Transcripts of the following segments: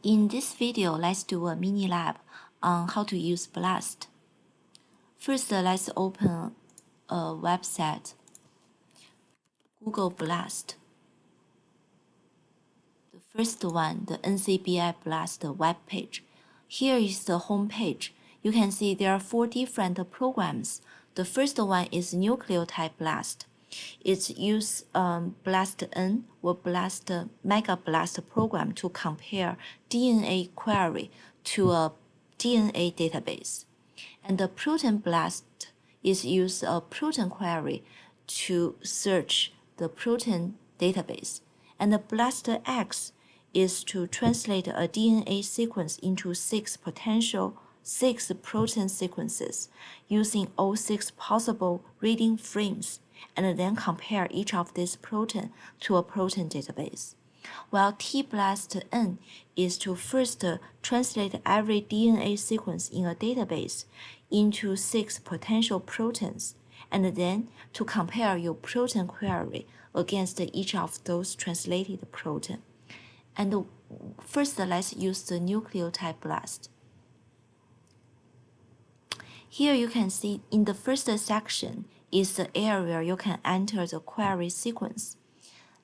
In this video, let's do a mini lab on how to use BLAST. First, let's open a website, Google BLAST. The first one, the NCBI BLAST web page. Here is the home page. You can see there are 4 different programs. The first one is nucleotide BLAST. It uses blastn or mega BLAST program to compare DNA query to a DNA database. And the protein BLAST is use a protein query to search the protein database. And the blastx is to translate a DNA sequence into 6 protein sequences using all 6 possible reading frames, and then compare each of these protein to a protein database. While tblastn is to first translate every DNA sequence in a database into 6 potential proteins, and then to compare your protein query against each of those translated protein. And first, let's use the nucleotide BLAST. Here you can see in the first section is the area you can enter the query sequence.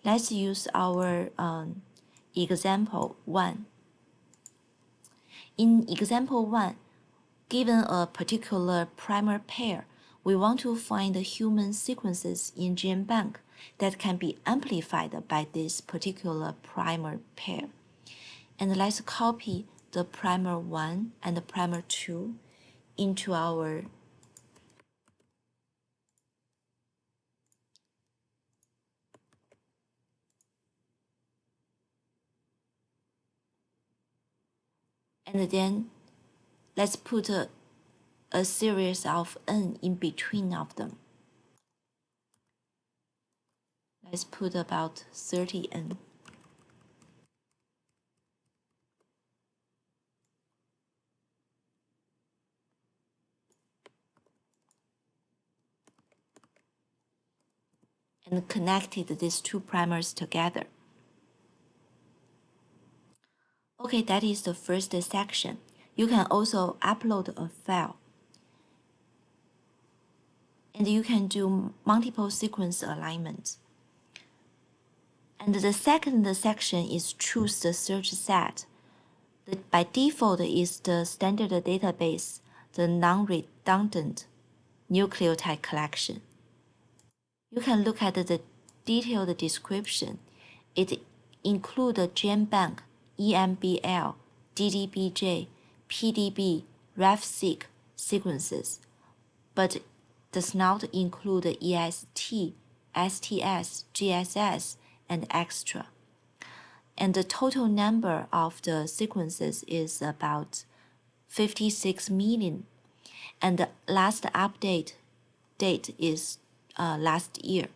Let's use our example 1. In example 1, given a particular primer pair, we want to find the human sequences in gene bank that can be amplified by this particular primer pair. And let's copy the primer 1 and the primer 2 into our and then let's put a series of n in between of them. Let's put about 30n. And connected these 2 primers together. Okay, that is the first section. You can also upload a file. And you can do multiple sequence alignment. And the second section is choose the search set. By default is the standard database, the non-redundant nucleotide collection. You can look at the detailed description. It includes GenBank, EMBL, DDBJ, PDB, RefSeq sequences, but does not include EST, STS, GSS, and extra. And the total number of the sequences is about 56 million. And the last update date is last year.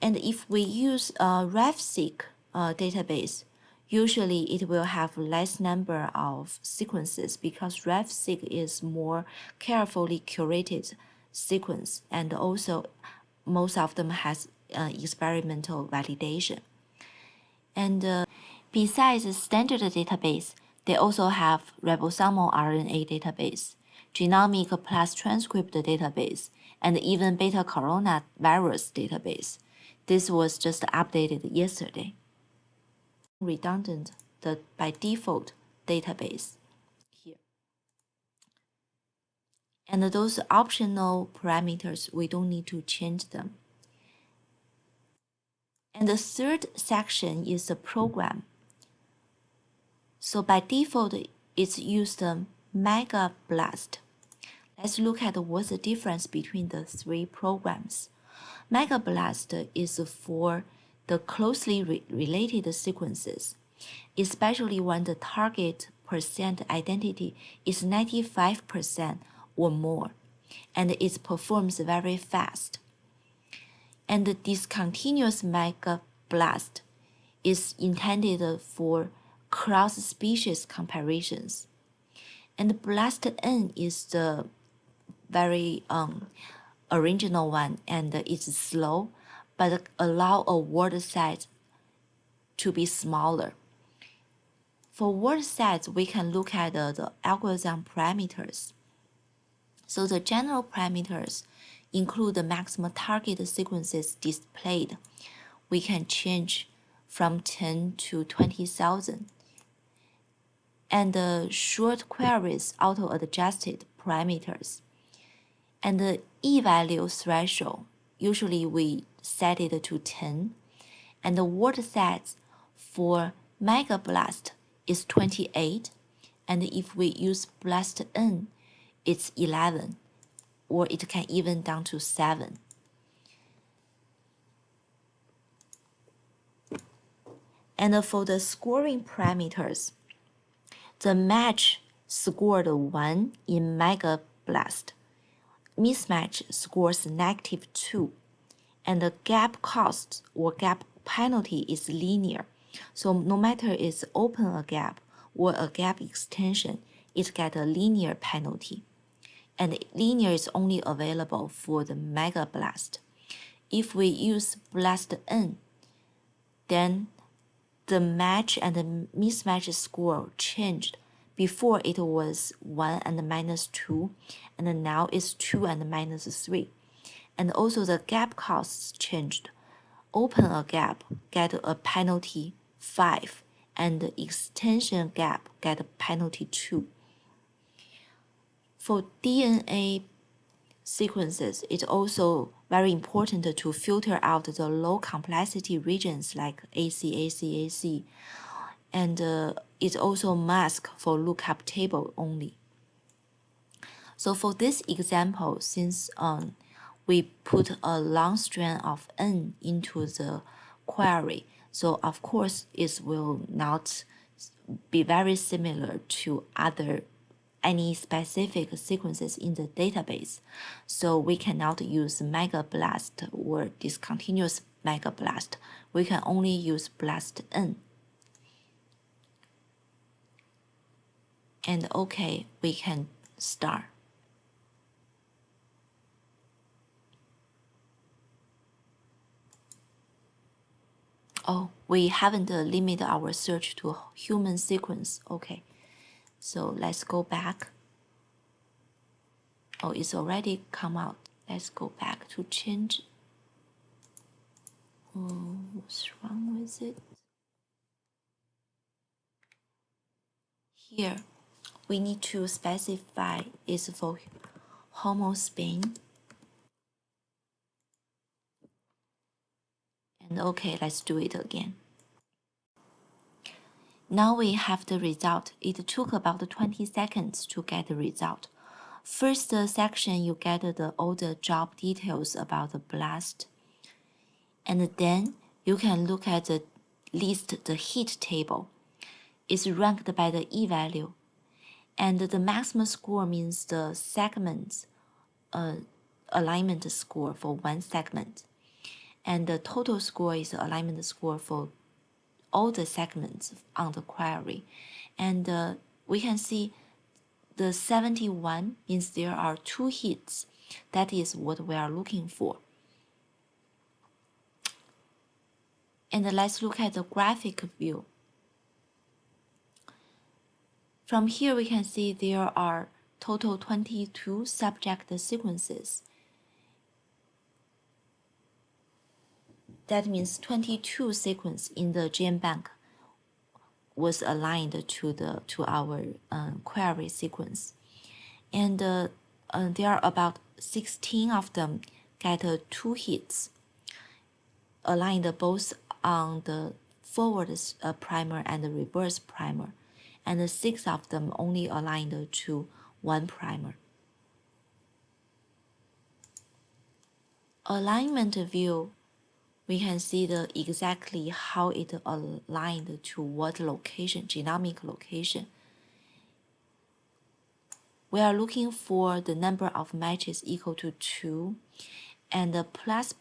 And if we use a RefSeq database, usually it will have less number of sequences because RefSeq is more carefully curated sequence, and also most of them has experimental validation. And besides standard database, they also have ribosomal RNA database, genomic plus transcript database, and even beta coronavirus database. This was just updated yesterday. Redundant, the by default database here. And those optional parameters, we don't need to change them. And the third section is the program. So by default, it's used mega BLAST. Let's look at what's the difference between the 3 programs. Mega BLAST is for the closely related sequences, especially when the target percent identity is 95% or more, and it performs very fast. And the discontinuous mega BLAST is intended for cross-species comparisons. And blastn is the very original one, and it's slow, but allow a word size to be smaller. For word sets, we can look at the algorithm parameters. So the general parameters include the maximum target sequences displayed. We can change from 10 to 20,000. And the short queries auto-adjusted parameters. And the e-value threshold, usually we set it to 10. And the word sets for Mega BLAST is 28. And if we use blastn, it's 11, or it can even down to 7. And for the scoring parameters, the match scored 1 in Mega BLAST. Mismatch scores -2, and the gap cost or gap penalty is linear. So no matter it's open a gap or a gap extension, it gets a linear penalty. And linear is only available for the Mega BLAST. If we use blastn, then the match and the mismatch score changed. Before it was 1 and -2, and now it's 2 and -3. And also the gap costs changed. Open a gap, get a penalty 5, and the extension gap get a penalty 2. For DNA sequences, it's also very important to filter out the low complexity regions like AC, and it's also masked for lookup table only. So for this example, since we put a long string of n into the query, so of course it will not be very similar to any specific sequences in the database. So we cannot use Mega BLAST or discontinuous Mega BLAST. We can only use blastn. And okay, we can start. Oh, we haven't limited our search to human sequence. Okay, so let's go back. Oh, it's already come out. Let's go back to change. Oh, what's wrong with it? Here, we need to specify is for homospin. And okay, let's do it again. Now we have the result. It took about 20 seconds to get the result. First section, you get all the job details about the BLAST. And then you can look at the hit table. It's ranked by the e-value. And the maximum score means the segment alignment score for one segment. And the total score is the alignment score for all the segments on the query. And we can see the 71 means there are 2 hits. That is what we are looking for. And let's look at the graphic view. From here, we can see there are total 22 subject sequences. That means 22 sequences in the GenBank was aligned to our query sequence. And there are about 16 of them get 2 hits, aligned both on the forward primer and the reverse primer. And 6 of them only aligned to 1 primer. Alignment view, we can see exactly how it aligned to what location, genomic location. We are looking for the number of matches equal to 2, and the plus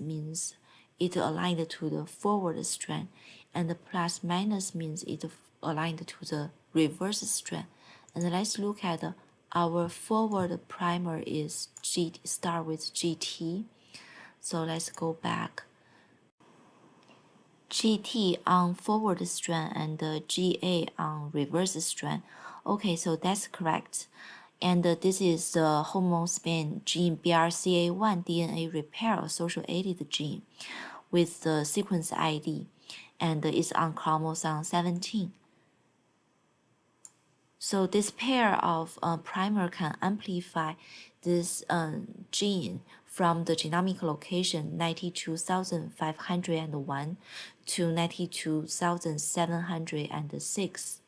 means it aligned to the forward strand, and the plus minus means it aligned to the reverse strand. And let's look at our forward primer is start with GT. So let's go back. GT on forward strand and GA on reverse strand. Okay, so that's correct. And this is the hormone span gene BRCA1 DNA repair associated gene with the sequence ID, and it's on chromosome 17. So this pair of primer can amplify this gene from the genomic location 92,501 to 92,706.